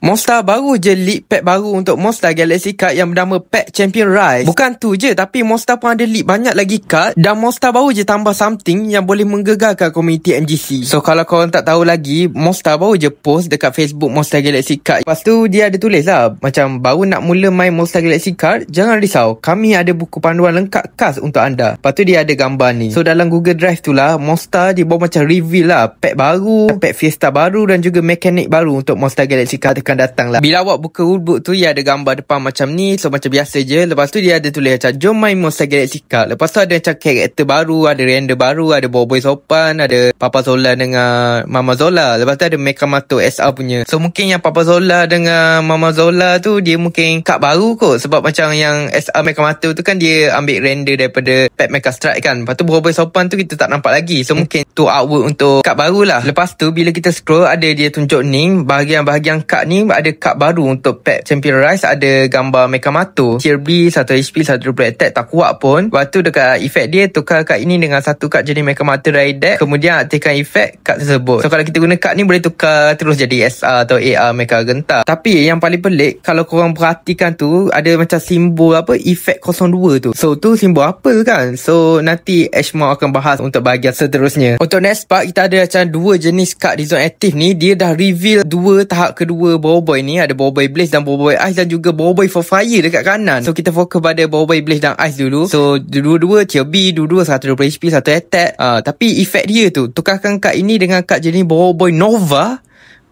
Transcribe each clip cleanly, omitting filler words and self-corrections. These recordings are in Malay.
Monster baru je leak pack baru untuk Monster Galaxy Card yang bernama Pack Champion Rise. Bukan tu je, tapi Monster pun ada leak banyak lagi card, dan Monster baru je tambah something yang boleh menggegarkan komuniti MGC. So kalau korang tak tahu lagi, Monster baru je post dekat Facebook Monster Galaxy Card. Lepas tu dia ada tulis lah, macam baru nak mula main Monster Galaxy Card, jangan risau, kami ada buku panduan lengkap khas untuk anda. Lepas tu dia ada gambar ni. So dalam Google Drive tu lah, Monster dia bawa macam reveal lah pack baru, pack Fiesta baru dan juga mekanik baru untuk Monster Galaxy Card datang lah. Bila awak buka rulebook tu, dia ada gambar depan macam ni. So macam biasa je. Lepas tu dia ada tulis macam jom main Monster Galaxy Card. Lepas tu ada macam karakter baru, ada render baru, ada Boboiboy Sopan, ada Papa Zola dengan Mama Zola. Lepas tu ada Mekamato SR punya. So mungkin yang Papa Zola dengan Mama Zola tu dia mungkin card baru kot, sebab macam yang SR Mekamato tu kan dia ambil render daripada pack Mecha Strike kan. Lepas tu Boboiboy Sopan tu kita tak nampak lagi. So mungkin tu artwork untuk card baru lah. Lepas tu bila kita scroll, ada dia tunjuk ni bahagian-bahagian card ni. Ada kad baru untuk pack Champion Rise, ada gambar Mekamato, tier B, 1 HP, 1 double attack, tak kuat pun. Lepas tu dekat efek dia, tukar kad ini dengan satu kad jadi Mekamato dari deck, kemudian aktifkan efek kad tersebut. So kalau kita guna kad ni boleh tukar terus jadi SR atau AR Mecha Gentar. Tapi yang paling pelik, kalau korang perhatikan tu, ada macam simbol apa, efek 02 tu. So tu simbol apa kan? So nanti Ashmore akan bahas untuk bahagian seterusnya. Untuk next part, kita ada macam dua jenis kad di zone aktif ni. Dia dah reveal dua tahap kedua Boboiboy ni, ada Boboiboy Blaze dan Boboiboy Ice, dan juga Boboiboy for Fire dekat kanan. So kita fokus pada Boboiboy Blaze dan Ice dulu. So dua-dua tier B, dua-dua 120 HP, 1 attack. Tapi efek dia tu, tukarkan kad ini dengan kad jenis Boboiboy Nova.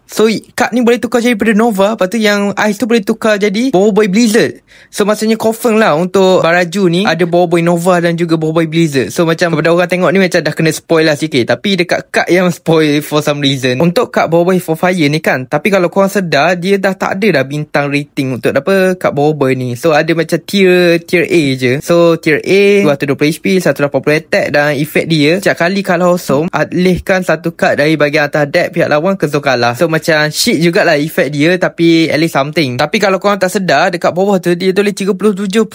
So kad ni boleh tukar jadi pada Nova. Lepas tu yang Ice tu boleh tukar jadi Boboiboy Blizzard. So maksudnya confirm lah untuk Baraju ni ada Boboiboy Nova dan juga Boboiboy Blizzard. So macam pada orang tengok ni macam dah kena spoil lah sikit, tapi dekat kad yang spoil for some reason. Untuk kad Boboiboy for Fire ni kan, tapi kalau korang sedar, dia dah tak ada dah bintang rating untuk apa kad Boboiboy ni. So ada macam tier A je. So tier A 220 HP, 180 attack, dan efek dia setiap kali kalau hosong, alihkan satu kad dari bahagian atas deck pihak lawan ke zone kalah. So macam shit jugalah efek dia, tapi at least something. Tapi kalau korang tak sedar, dekat bawah tu dia tulis 37/90.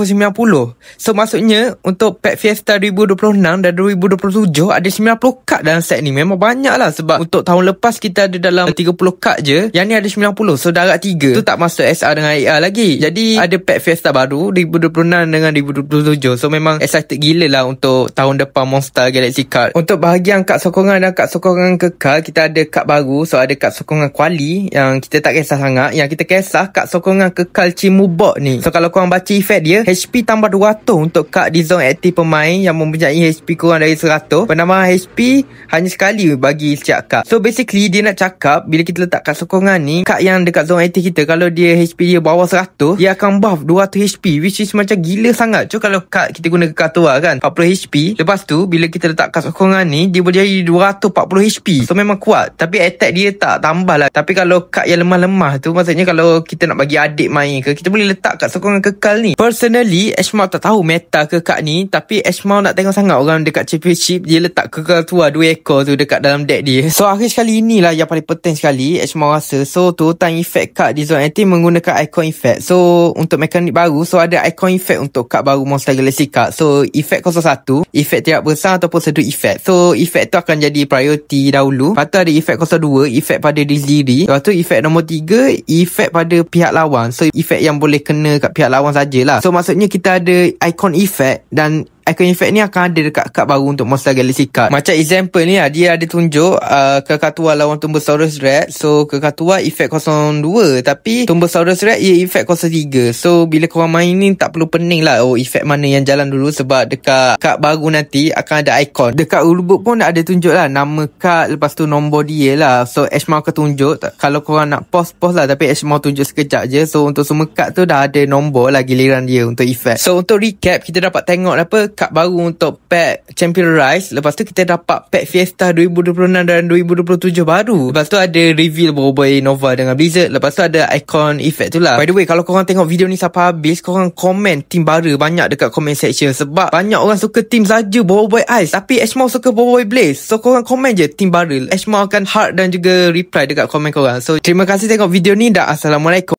So maksudnya untuk pack Fiesta 2026 dan 2027 ada 90 kad dalam set ni. Memang banyak lah, sebab untuk tahun lepas kita ada dalam 30 kad je, yang ni ada 90. So darab 3 tu tak masuk SR dengan AR lagi. Jadi ada pack Fiesta baru 2026 dengan 2027. So memang excited gila lah untuk tahun depan Monster Galaxy Card. Untuk bahagian kad sokongan dan kad sokongan kekal, kita ada kad baru. So ada kad sokongan kuali yang kita tak kisah sangat. Yang kita kisah kad sokongan kekal Cimubok ni. So kalau korang baca efek dia, HP tambah 200 untuk kad di zone aktif pemain yang mempunyai HP kurang dari 100. Penambahan HP hanya sekali bagi setiap kad. So basically dia nak cakap, bila kita letak kad sokongan ni, kad yang dekat zone aktif kita, kalau dia HP dia bawah 100, dia akan buff 200 HP, which is macam gila sangat. So kalau kad kita guna kad tua kan 40 HP, lepas tu bila kita letak kad sokongan ni, dia boleh jadi 240 HP. So memang kuat, tapi attack dia tak tambah lah. Tapi kalau kad yang lemah-lemah tu, maksudnya kalau kita nak bagi adik main ke, kita boleh letak kad sokongan kekal ni. Personally, Ashmore tak tahu meta ke kad ni, tapi Ashmore nak tengok sangat orang dekat championship dia letak kekal tua 2 ekor tu dekat dalam deck dia. So akhir sekali inilah yang paling penting sekali Ashmore rasa. So turutan efek kad di zone anti menggunakan icon effect. So untuk mekanik baru, so ada icon effect untuk kad baru Monster Galaxy Card. So efek 01, efek tiap besar ataupun sedut efek. So efek tu akan jadi priority dahulu. Lepas tu ada efek 02, efek pada diri sendiri. Lepas tu efek nombor 3, efek pada pihak lawan. So efek yang boleh kena kat pihak lawan sajalah. So maksudnya kita ada icon effect, dan icon effect ni akan ada dekat kad baru untuk Monster Galaxy Card. Macam example ni lah, dia ada tunjuk Kakatua lawan Tumbosaurus Rex. So Kakatua efek 02, tapi Tumbosaurus Rex ia efek 03. So bila korang main ni tak perlu pening lah efek mana yang jalan dulu, sebab dekat kad baru nanti akan ada icon. Dekat rulebook pun ada tunjuk lah nama kad, lepas tu nombor dia lah. So Ashmore akan tunjuk, kalau korang nak pause lah, tapi Ashmore tunjuk sekejap je. So untuk semua kad tu dah ada nombor lah giliran dia untuk efek. So untuk recap, kita dapat tengok apa kad baru untuk pack Champion Rise. Lepas tu kita dapat pack Fiesta 2026 dan 2027 baru. Lepas tu ada reveal Boboiboy Nova dengan Blizzard. Lepas tu ada icon effect tu lah. By the way, kalau korang tengok video ni sampai habis, korang komen Team Bara banyak dekat comment section, sebab banyak orang suka team saja Boboiboy Ice, tapi Ashmore suka Boboiboy Blaze. So korang komen je Team Bara, Ashmore akan heart dan juga reply dekat komen korang. So terima kasih tengok video ni, dan Assalamualaikum.